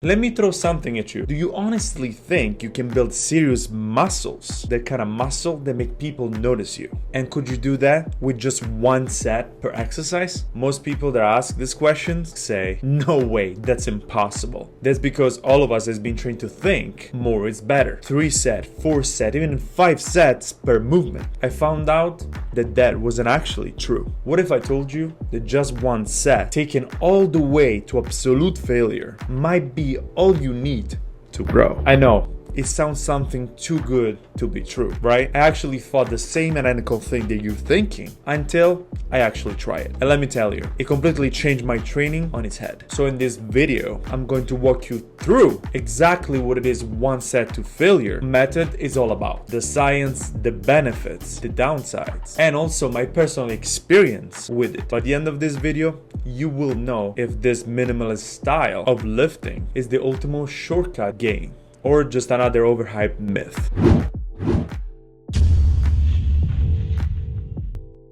Let me throw something at you. Do you honestly think you can build serious muscles? That kind of muscle that make people notice you. And could you do that with just one set per exercise? Most people that ask this question say, no way, that's impossible. That's because all of us has been trained to think more is better. 3 sets, 4 sets, even 5 sets per movement. I found out that that wasn't actually true. What if I told you that just one set, taken all the way to absolute failure, might be all you need to grow? I know, it sounds something too good to be true, right? I actually thought the same identical thing that you're thinking until I actually try it. And let me tell you, it completely changed my training on its head. So in this video, I'm going to walk you through exactly what it is one set to failure method is all about. The science, the benefits, the downsides, and also my personal experience with it. By the end of this video, you will know if this minimalist style of lifting is the ultimate shortcut gain or just another overhyped myth.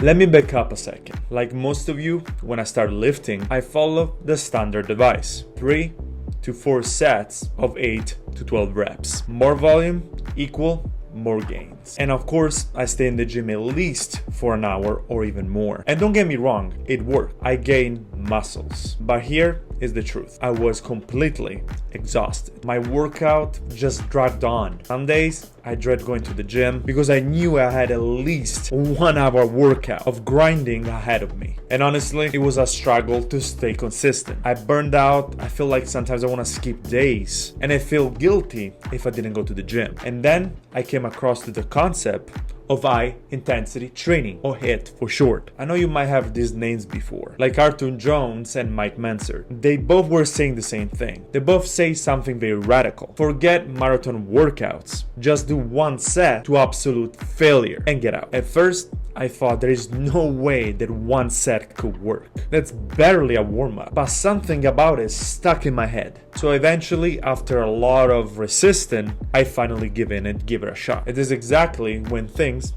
Let me back up a second. Like most of you, when I start lifting, I follow the standard device. 3 to 4 sets of 8 to 12 reps. More volume equal more gains. And of course, I stay in the gym at least for an hour or even more. And don't get me wrong, it worked. I gained muscles. But here is the truth. I was completely exhausted. My workout just dragged on. Some days, I dread going to the gym because I knew I had at least 1 hour workout of grinding ahead of me. And honestly, it was a struggle to stay consistent. I burned out. I feel like sometimes I want to skip days. And I feel guilty if I didn't go to the gym. And then I came across to the concept of high intensity training, or HIIT for short. I know you might have these names before, like Arthur Jones and Mike Mentzer. They both were saying the same thing. They both say something very radical. Forget marathon workouts. Just do 1 set to absolute failure and get out. At first, I thought there is no way that 1 set could work. That's barely a warm-up, but something about it stuck in my head. So eventually, after a lot of resistance, I finally give in and give it a shot. It is exactly when things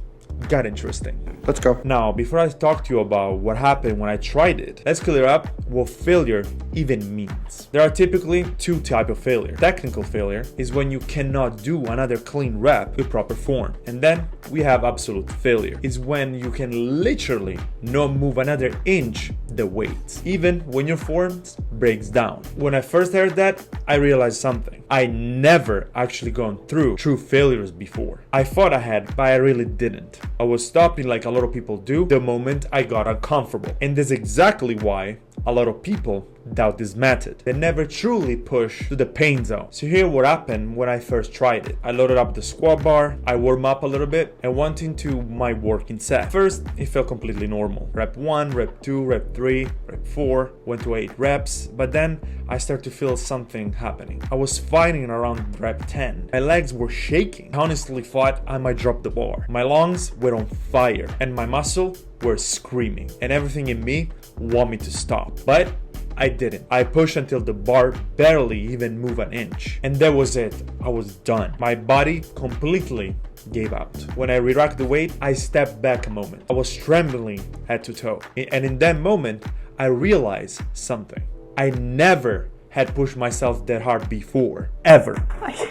got interesting. Let's go. Now, before I talk to you about what happened when I tried it, let's clear up what failure even means. There are typically 2 types of failure. Technical failure is when you cannot do another clean rep with proper form. And then we have absolute failure. It's when you can literally not move another inch the weight, even when your form breaks down. When I first heard that, I realized something. I never actually gone through true failures before. I thought I had, but I really didn't. I was stopping like a lot of people do the moment I got uncomfortable. And that's exactly why a lot of people doubt this method. They never truly push to the pain zone. So here what happened when I first tried it. I loaded up the squat bar, I warm up a little bit, and went into my working set. First, it felt completely normal. Rep 1, rep 2, rep 3, rep 4, went to 8 reps, but then I started to feel something happening. I was fighting around rep 10. My legs were shaking. I honestly thought I might drop the bar. My lungs were on fire, and my muscle were screaming, and everything in me wanted me to stop. But I didn't. I pushed until the bar barely even moved an inch. And that was it. I was done. My body completely gave out. When I re-racked the weight, I stepped back a moment. I was trembling head to toe. And in that moment, I realized something. I never had pushed myself that hard before. Ever. I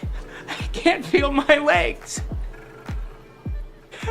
can't feel my legs.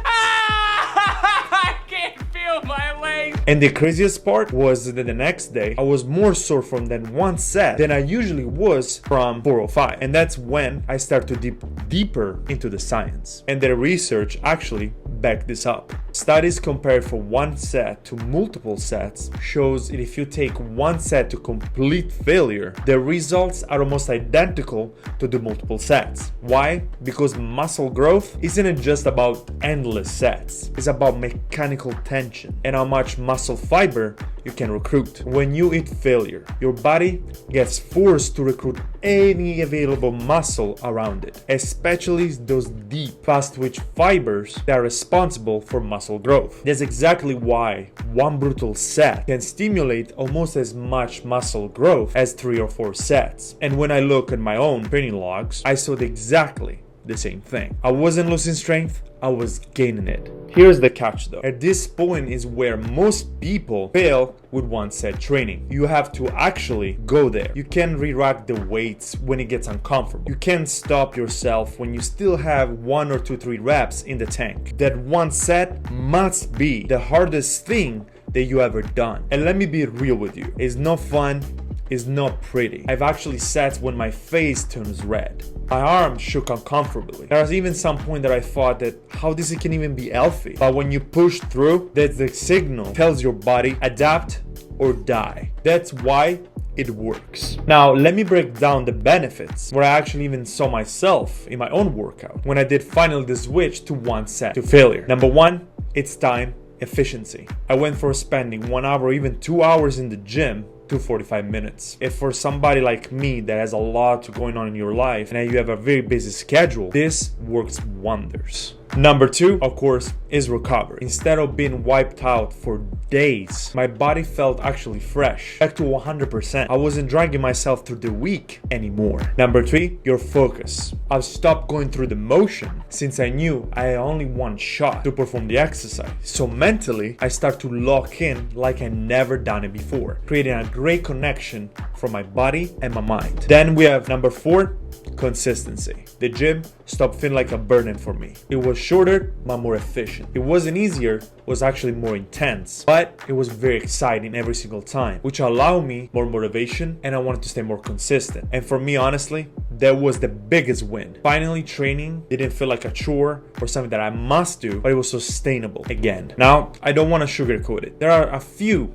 I can't feel my legs. And the craziest part was that the next day I was more sore from that 1 set than I usually was from 4 or 5. And that's when I started to dip deeper into the science. And the research actually backed this up. Studies compared for 1 set to multiple sets shows that if you take 1 set to complete failure, the results are almost identical to the multiple sets. Why? Because muscle growth isn't just about endless sets. It's about mechanical tension and how much muscle fiber you can recruit. When you hit failure, your body gets forced to recruit any available muscle around it, especially those deep, fast-twitch fibers that are responsible for muscle growth. That's exactly why 1 brutal set can stimulate almost as much muscle growth as 3 or 4 sets. And when I look at my own training logs, I saw exactly the same thing. I wasn't losing strength, I was gaining it. Here's the catch though. At this point is where most people fail with one set training. You have to actually go there. You can re-rack the weights when it gets uncomfortable. You can't stop yourself when you still have 1 or 2, 3 reps in the tank. That one set must be the hardest thing that you ever done. And let me be real with you. It's not fun. Is not pretty. I've actually sat when my face turns red. My arms shook uncomfortably. There was even some point that I thought that how this can even be healthy. But when you push through, that's the signal tells your body adapt or die. That's why it works. Now let me break down the benefits where I actually even saw myself in my own workout when I did finally the switch to one set to failure. Number one, it's time efficiency. I went for spending 1 hour or even 2 hours in the gym to 45 minutes. If for somebody like me that has a lot going on in your life and you have a very busy schedule, this works wonders. Number two, of course, is recovery. Instead of being wiped out for days, my body felt actually fresh, back to 100%. I wasn't dragging myself through the week anymore. Number three, your focus. I've stopped going through the motion since I knew I had only one shot to perform the exercise. So mentally, I start to lock in like I never done it before, creating a great connection from my body and my mind. Then we have number four, consistency. The gym stopped feeling like a burden for me. It was shorter but more efficient. It wasn't easier, it was actually more intense, but it was very exciting every single time, which allowed me more motivation and I wanted to stay more consistent. And for me, honestly, that was the biggest win. Finally, training didn't feel like a chore or something that I must do, but it was sustainable again. Now, I don't want to sugarcoat it. There are a few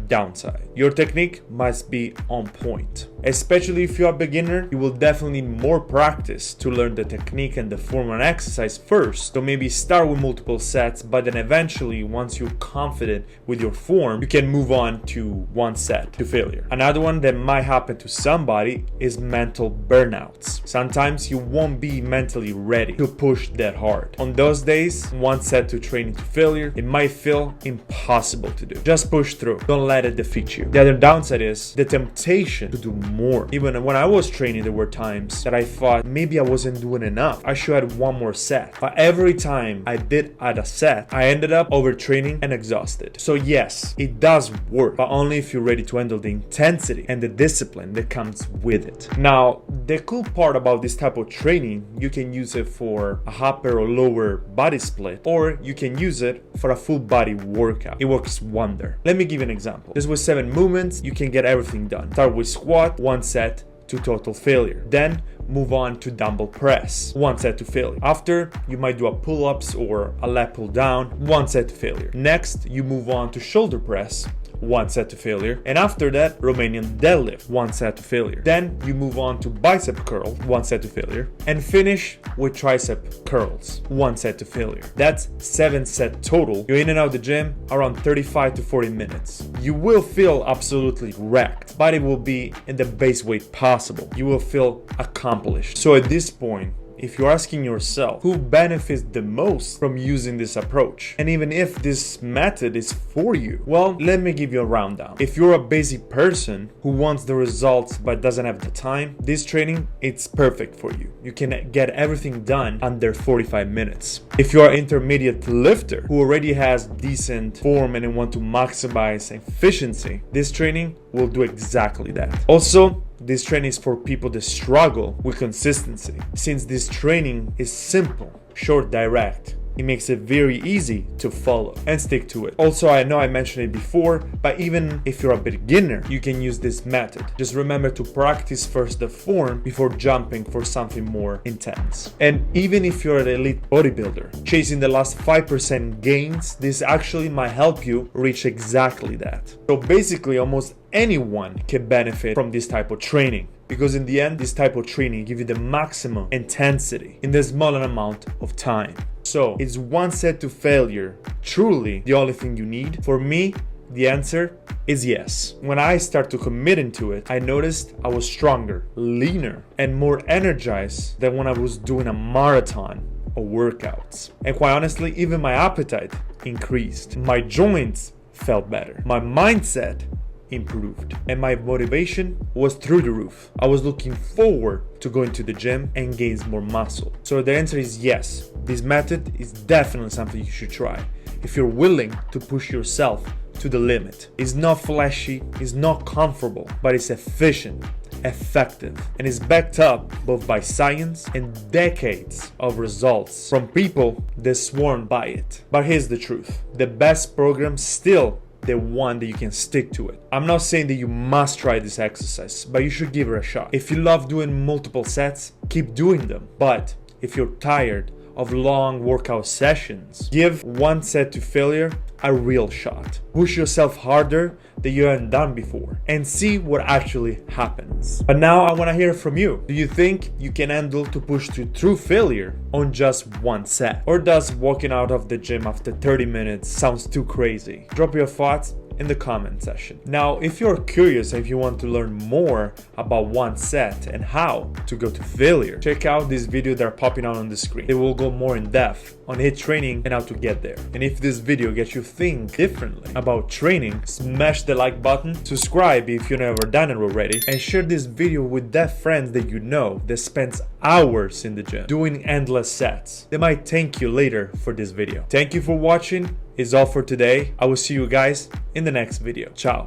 downside. Your technique must be on point. Especially if you're a beginner, you will definitely need more practice to learn the technique and the form of an exercise first. So maybe start with multiple sets, but then eventually, once you're confident with your form, you can move on to one set to failure. Another one that might happen to somebody is mental burnouts. Sometimes you won't be mentally ready to push that hard. On those days, one set to training to failure, it might feel impossible to do. Just push through. Don't let it defeat you. The other downside is the temptation to do more. Even when I was training, there were times that I thought maybe I wasn't doing enough. I should add one more set. But every time I did add a set, I ended up overtraining and exhausted. So yes, it does work, but only if you're ready to handle the intensity and the discipline that comes with it. Now, the cool part about this type of training, you can use it for a upper or lower body split, or you can use it for a full body workout. It works wonder. Let me give you an example. This was 7 movements, you can get everything done. Start with squat, one set to total failure. Then move on to dumbbell press, one set to failure. After, you might do a pull-ups or a lat pull down, one set to failure. Next, you move on to shoulder press, one set to failure. And after that, Romanian deadlift, one set to failure. Then you move on to bicep curl, one set to failure. And finish with tricep curls, one set to failure. That's 7 set total. You're in and out the gym around 35 to 40 minutes. You will feel absolutely wrecked, but it will be in the base weight possible. You will feel accomplished. So at this point, if you're asking yourself who benefits the most from using this approach, and even if this method is for you, well, let me give you a rundown. If you're a busy person who wants the results but doesn't have the time, this training, it's perfect for you. You can get everything done under 45 minutes. If you're an intermediate lifter who already has decent form and want to maximize efficiency, this training will do exactly that. Also, this training is for people that struggle with consistency. Since this training is simple, short, direct, it makes it very easy to follow and stick to it. Also, I know I mentioned it before, but even if you're a beginner, you can use this method. Just remember to practice first the form before jumping for something more intense. And even if you're an elite bodybuilder, chasing the last 5% gains, this actually might help you reach exactly that. So basically, almost anyone can benefit from this type of training, because in the end, this type of training gives you the maximum intensity in the smaller amount of time. So is one set to failure truly the only thing you need? For me, the answer is yes. When I started to commit into it, I noticed I was stronger, leaner, and more energized than when I was doing a marathon of workouts. And quite honestly, even my appetite increased. My joints felt better. My mindset improved and my motivation was through the roof. I was looking forward to going to the gym and gain more muscle. So the answer is yes, this method is definitely something you should try if you're willing to push yourself to the limit. It's not flashy, it's not comfortable, but it's efficient, effective, and is backed up both by science and decades of results from people that sworn by it. But here's the truth, the best program still the one that you can stick to it. I'm not saying that you must try this exercise, but you should give it a shot. If you love doing multiple sets, keep doing them. But if you're tired of long workout sessions, give one set to failure a real shot. Push yourself harder than you haven't done before and see what actually happens. But now I want to hear from you. Do you think you can handle to push to true failure on just one set? Or does walking out of the gym after 30 minutes sounds too crazy? Drop your thoughts in the comment section. Now, if you're curious, if you want to learn more about one set and how to go to failure, check out this video that are popping out on the screen. It will go more in depth on HIIT training and how to get there. And if this video gets you think differently about training, smash the like button, subscribe if you've never done it already, and share this video with that friend that you know that spends hours in the gym doing endless sets. They might thank you later for this video. Thank you for watching. Is all for today. I will see you guys in the next video. Ciao.